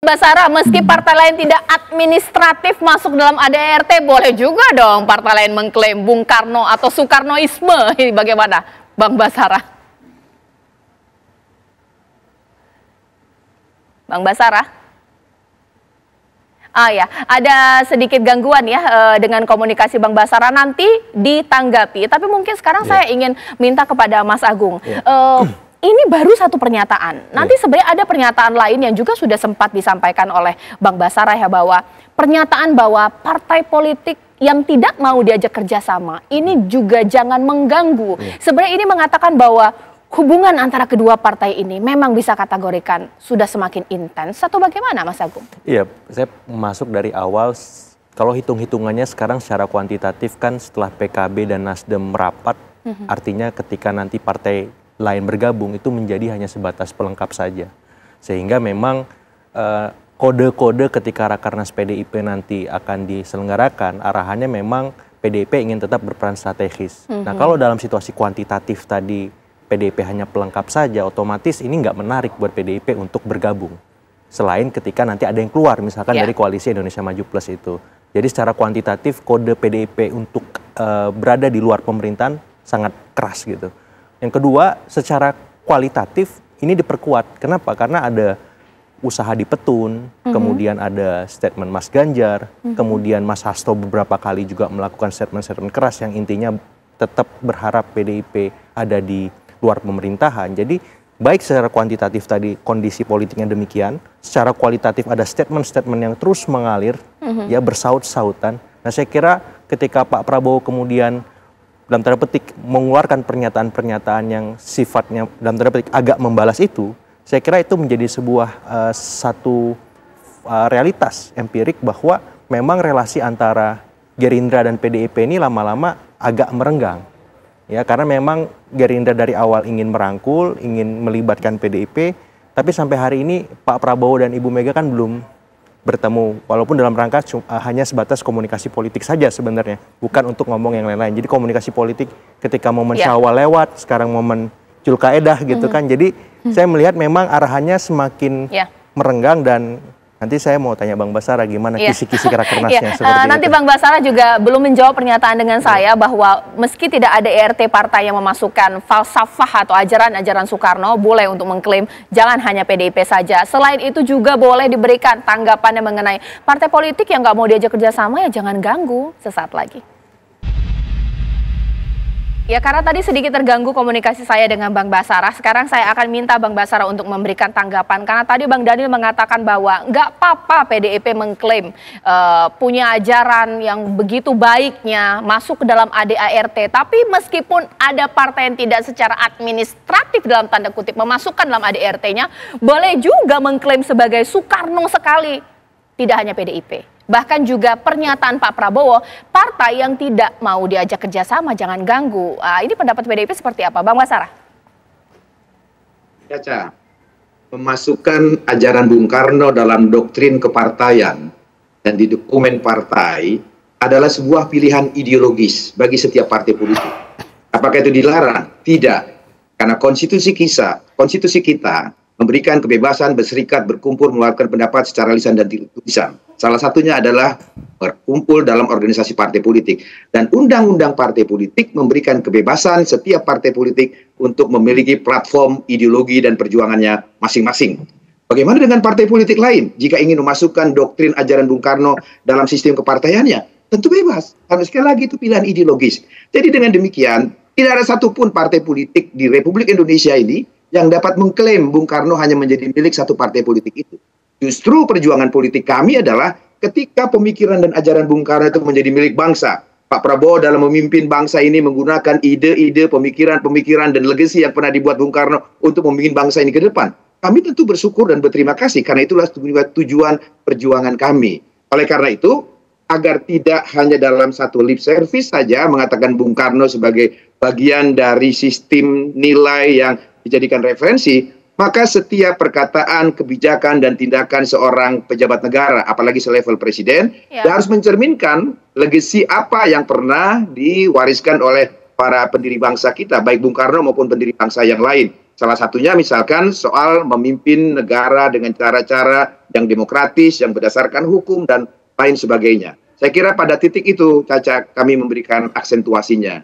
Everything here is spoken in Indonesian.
Mbak Sarah, meski partai lain tidak administratif masuk dalam ADART, boleh juga dong partai lain mengklaim Bung Karno atau Soekarnoisme. Ini bagaimana, Bang Basara? Bang Basara? Ah ya, ada sedikit gangguan ya dengan komunikasi Bang Basara, nanti ditanggapi. Tapi mungkin sekarang saya ingin minta kepada Mas Agung. Ini baru satu pernyataan. Nanti sebenarnya ada pernyataan lain yang juga sudah sempat disampaikan oleh Bang Basara ya, bahwa pernyataan bahwa partai politik yang tidak mau diajak kerjasama ini juga jangan mengganggu. Sebenarnya ini mengatakan bahwa hubungan antara kedua partai ini memang bisa kategorikan sudah semakin intens atau bagaimana, Mas Agung? Iya, saya masuk dari awal. Kalau hitung-hitungannya sekarang secara kuantitatif kan setelah PKB dan Nasdem merapat, artinya ketika nanti partai lain bergabung itu menjadi hanya sebatas pelengkap saja. Sehingga memang kode-kode ketika Rakernas PDIP nanti akan diselenggarakan, arahannya memang PDIP ingin tetap berperan strategis. Nah, kalau dalam situasi kuantitatif tadi PDIP hanya pelengkap saja, otomatis ini nggak menarik buat PDIP untuk bergabung. Selain ketika nanti ada yang keluar, misalkan dari koalisi Indonesia Maju Plus itu. Jadi secara kuantitatif kode PDIP untuk berada di luar pemerintahan sangat keras gitu. Yang kedua, secara kualitatif ini diperkuat. Kenapa? Karena ada usaha di Petun, kemudian ada statement Mas Ganjar, kemudian Mas Hasto beberapa kali juga melakukan statement-statement keras yang intinya tetap berharap PDIP ada di luar pemerintahan. Jadi baik secara kuantitatif tadi kondisi politiknya demikian, secara kualitatif ada statement-statement yang terus mengalir, ya bersaut-sautan. Nah, saya kira ketika Pak Prabowo kemudian dalam tanda petik mengeluarkan pernyataan-pernyataan yang sifatnya dalam tanda petik agak membalas itu, saya kira itu menjadi sebuah satu realitas empirik bahwa memang relasi antara Gerindra dan PDIP ini lama-lama agak merenggang. Ya, karena memang Gerindra dari awal ingin merangkul, ingin melibatkan PDIP, tapi sampai hari ini Pak Prabowo dan Ibu Mega kan belum bertemu, walaupun dalam rangka hanya sebatas komunikasi politik saja sebenarnya, bukan untuk ngomong yang lain-lain. Jadi komunikasi politik ketika momen Syawal lewat, sekarang momen Julkaedah gitu kan. Jadi saya melihat memang arahannya semakin merenggang dan nanti saya mau tanya Bang Basara gimana kisi-kisi Rakernasnya seperti nanti itu. Bang Basara juga belum menjawab pernyataan dengan saya bahwa meski tidak ada ERT partai yang memasukkan falsafah atau ajaran-ajaran Soekarno, boleh untuk mengklaim jangan hanya PDIP saja. Selain itu juga boleh diberikan tanggapannya mengenai partai politik yang nggak mau diajak kerjasama, ya jangan ganggu. Sesaat lagi. Ya, karena tadi sedikit terganggu komunikasi saya dengan Bang Basara, sekarang saya akan minta Bang Basara untuk memberikan tanggapan. Karena tadi Bang Daniel mengatakan bahwa nggak apa-apa PDIP mengklaim punya ajaran yang begitu baiknya masuk ke dalam ADART. Tapi meskipun ada partai yang tidak secara administratif dalam tanda kutip memasukkan dalam ADART-nya, boleh juga mengklaim sebagai Soekarno sekali. Tidak hanya PDIP. Bahkan juga pernyataan Pak Prabowo, partai yang tidak mau diajak kerjasama jangan ganggu. Ini pendapat PDIP seperti apa, Bang Basara? Caca, memasukkan ajaran Bung Karno dalam doktrin kepartaian dan di dokumen partai adalah sebuah pilihan ideologis bagi setiap partai politik. Apakah itu dilarang? Tidak. Karena konstitusi kita memberikan kebebasan berserikat, berkumpul, mengeluarkan pendapat secara lisan dan tulisan. Salah satunya adalah berkumpul dalam organisasi partai politik. Dan undang-undang partai politik memberikan kebebasan setiap partai politik untuk memiliki platform, ideologi, dan perjuangannya masing-masing. Bagaimana dengan partai politik lain? Jika ingin memasukkan doktrin ajaran Bung Karno dalam sistem kepartaiannya, tentu bebas. Karena sekali lagi itu pilihan ideologis. Jadi dengan demikian, tidak ada satupun partai politik di Republik Indonesia ini yang dapat mengklaim Bung Karno hanya menjadi milik satu partai politik itu. Justru perjuangan politik kami adalah ketika pemikiran dan ajaran Bung Karno itu menjadi milik bangsa. Pak Prabowo dalam memimpin bangsa ini menggunakan ide-ide, pemikiran dan legasi yang pernah dibuat Bung Karno untuk memimpin bangsa ini ke depan. Kami tentu bersyukur dan berterima kasih karena itulah tujuan perjuangan kami. Oleh karena itu, agar tidak hanya dalam satu lip service saja mengatakan Bung Karno sebagai bagian dari sistem nilai yang dijadikan referensi, maka setiap perkataan, kebijakan, dan tindakan seorang pejabat negara, apalagi selevel presiden, harus mencerminkan legasi apa yang pernah diwariskan oleh para pendiri bangsa kita, baik Bung Karno maupun pendiri bangsa yang lain. Salah satunya misalkan soal memimpin negara dengan cara-cara yang demokratis, yang berdasarkan hukum, dan lain sebagainya. Saya kira pada titik itu, Caca, kami memberikan aksentuasinya.